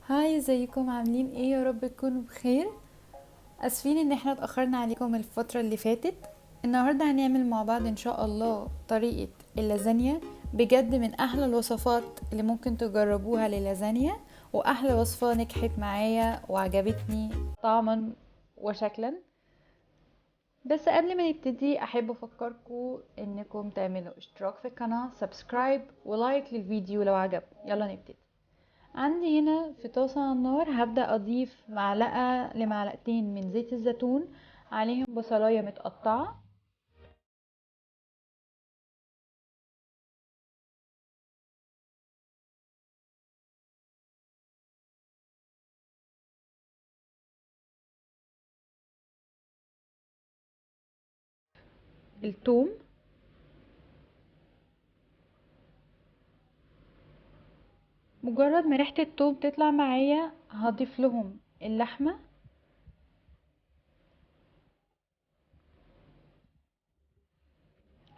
هاي، ازيكم؟ عاملين ايه؟ يا رب تكونوا بخير. اسفين ان احنا اتأخرنا عليكم الفترة اللي فاتت. النهاردة هنعمل مع بعض ان شاء الله طريقة اللازانيا. بجد من احلى الوصفات اللي ممكن تجربوها للازانيا، واحلى وصفة نجحت معايا وعجبتني طعما وشكلا. بس قبل ما نبتدي احب افكركم انكم تعملوا اشتراك في القناة، سبسكرايب ولايك للفيديو لو عجب. يلا نبتدي. عندي هنا في طاسة على النار هبدأ أضيف معلقة لمعلقتين من زيت الزيتون، عليهم بصلاية متقطعة، الثوم، مجرد ما ريحة الثوم تطلع معايا هضيف لهم اللحمة.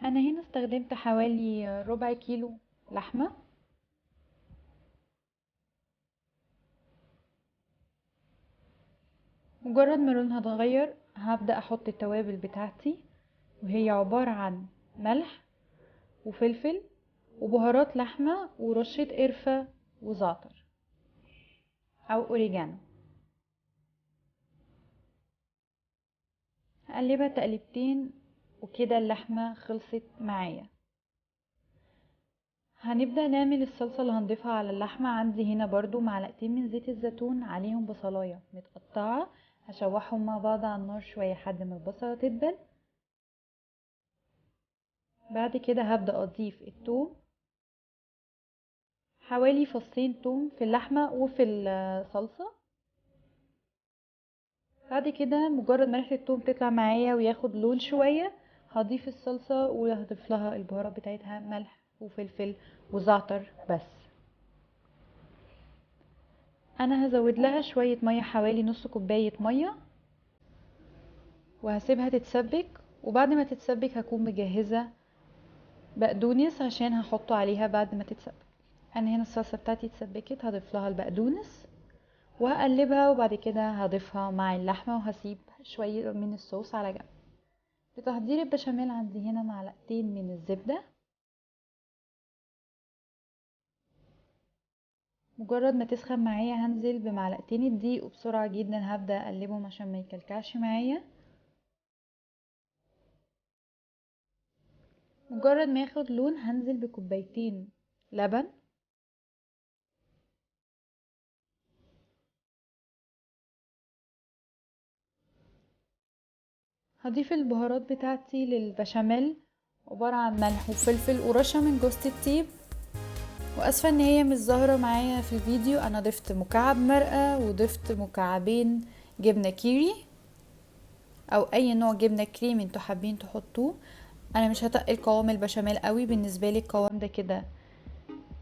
أنا هنا استخدمت حوالي ربع كيلو لحمة. مجرد ما لونها اتغير هبدأ أحط التوابل بتاعتي، وهي عبارة عن ملح وفلفل وبهارات لحمة ورشة قرفة وزعتر أو أوريجانو. هقلبها تقليبتين وكده اللحمة خلصت معايا. هنبدأ نعمل الصلصة اللي هنضيفها على اللحمة. عندي هنا برضو معلقتين من زيت الزيتون، عليهم بصلاية متقطعة، هشوحهم مع بعض على النار شوية لحد ما البصلة تدبل. بعد كده هبدأ أضيف الثوم، حوالي فصين توم في اللحمة وفي الصلصة. بعد كده مجرد ما ريحة الثوم تطلع معايا وياخد لون شوية هضيف الصلصة وهضيف لها البهارات بتاعتها، ملح وفلفل وزعتر بس. انا هزود لها شوية مية، حوالي نص كوباية مية، وهسيبها تتسبك. وبعد ما تتسبك هكون مجهزة بقدونس عشان هحطه عليها بعد ما تتسبك. انا هنا الصلصة بتاعتي اتسبكت، هضيف لها البقدونس وهقلبها، وبعد كده هضيفها مع اللحمة وهسيب شوية من الصوص على جنب. لتحضير البشاميل عندي هنا معلقتين من الزبدة. مجرد ما تسخن معايا هنزل بمعلقتين الدقيق، وبسرعة جدا هبدأ اقلبهم عشان ما يكلكعش معايا. مجرد ما ياخد لون هنزل بكوبايتين لبن. هضيف البهارات بتاعتي للبشاميل، عبارة عن ملح وفلفل ورشة من جوز الطيب. واسفة ان هي مش ظاهرة معايا في الفيديو، انا ضفت مكعب مرقة وضفت مكعبين جبنة كيري او اي نوع جبنة كريم انتوا حابين تحطوه. انا مش هتقل قوام البشاميل قوي، بالنسبة لي القوام ده كده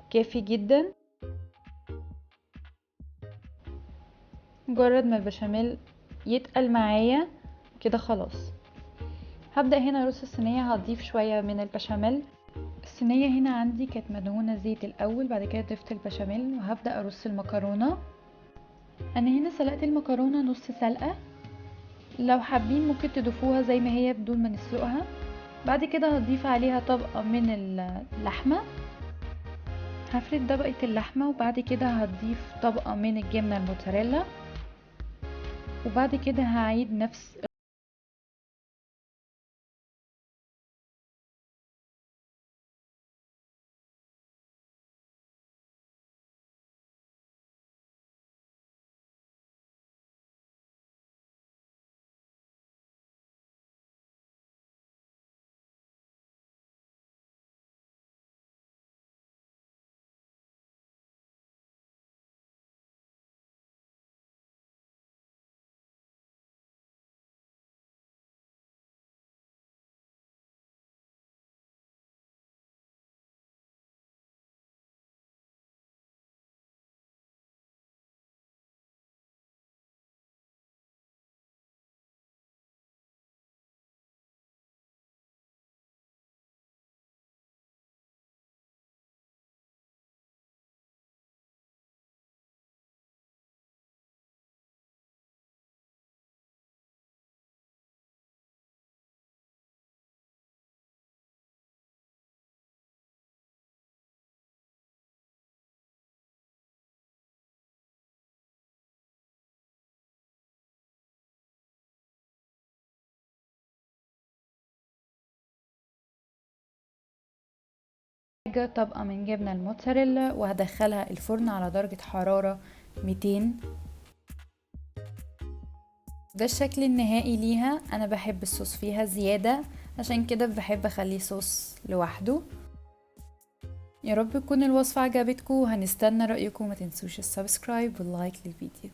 كافي جدا. مجرد ما البشاميل يتقل معايا كده خلاص. هبدأ هنا ارص الصينية، هضيف شوية من البشاميل. الصينية هنا عندي كانت مدهونة زيت الأول، بعد كده ضفت البشاميل وهبدأ أرص المكرونة. أنا هنا سلقت المكرونة نص سلقة، لو حابين ممكن تضيفوها زي ما هي بدون ما نسلقها. بعد كده هضيف عليها طبقة من اللحمة، هفرد طبقة اللحمة، وبعد كده هضيف طبقة من الجبنة الموتزاريلا، وبعد كده هعيد نفس طبقة من جبنة الموتزاريلا وهدخلها الفرن على درجة حرارة 200. ده الشكل النهائي ليها. انا بحب الصوص فيها زيادة، عشان كده بحب اخليه صوص لوحده. يا رب تكون الوصفة عجبتكم، وهنستنى رأيكم. ما تنسوش السبسكرايب واللايك للفيديو.